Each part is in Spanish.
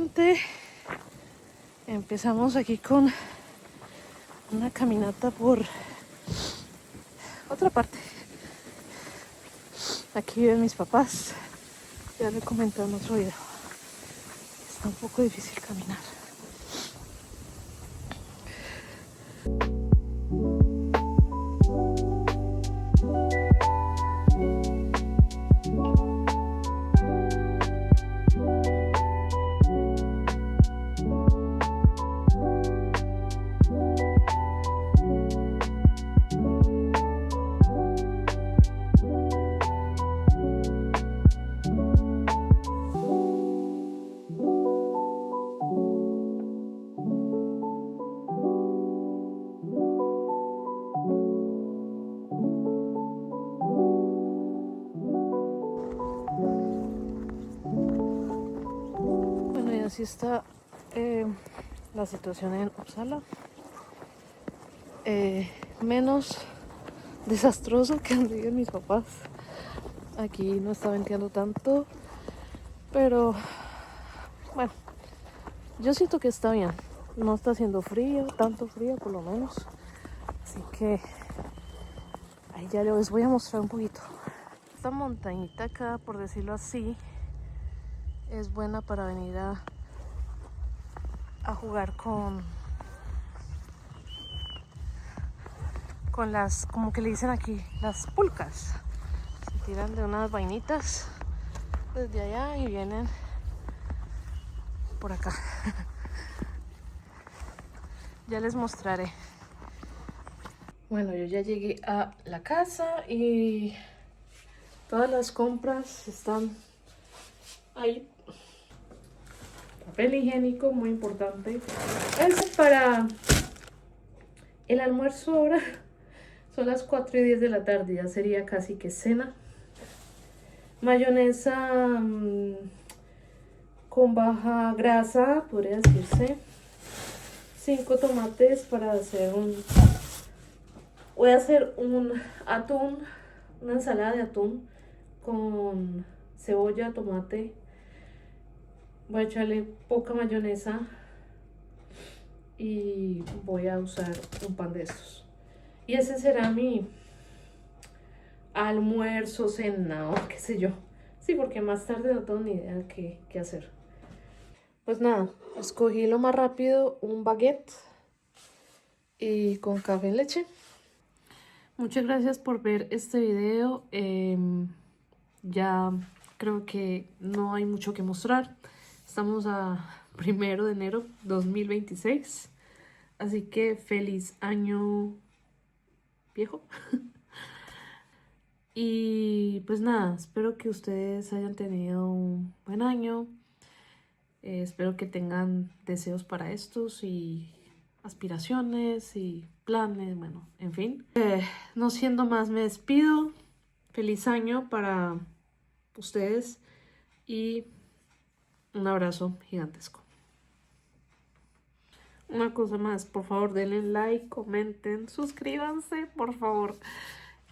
nuevamente empezamos aquí con una caminata por otra parte. Aquí viven mis papás, ya lo he comentado en otro video. Está un poco difícil caminar. Bueno, y así está la situación en Uppsala. Menos desastroso que donde viven mis papás. Aquí no está venteando tanto, pero bueno, yo siento que está bien. No está haciendo frío, tanto frío por lo menos. Así que ahí ya les voy a mostrar un poquito. Esta montañita acá, por decirlo así, es buena para venir a jugar con las, como que le dicen aquí, las pulcas. Se tiran de unas vainitas desde allá y vienen por acá. Ya les mostraré. Bueno, yo ya llegué a la casa y todas las compras están ahí. Papel higiénico, muy importante. Es para el almuerzo ahora. Son las 4:10 de la tarde, ya sería casi que cena. Mayonesa con baja grasa, podría decirse. 5 tomates para hacer voy a hacer un atún, una ensalada de atún con cebolla, tomate. Voy a echarle poca mayonesa y voy a usar un pan de estos. Y ese será mi almuerzo, cena o qué sé yo. Sí, porque más tarde no tengo ni idea qué hacer. Pues nada, escogí lo más rápido, un baguette y con café en leche. Muchas gracias por ver este video. Ya creo que no hay mucho que mostrar. Estamos a 1 de enero 2026. Así que feliz año viejo. Y pues nada, espero que ustedes hayan tenido un buen año. Espero que tengan deseos para estos y aspiraciones y planes, bueno, en fin. No siendo más, me despido. Feliz año para ustedes y un abrazo gigantesco. Una cosa más, por favor denle like, comenten, suscríbanse, por favor.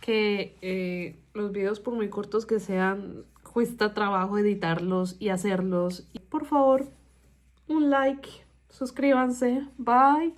Que los videos, por muy cortos que sean, cuesta trabajo editarlos y hacerlos. Y por favor, un like, suscríbanse, bye.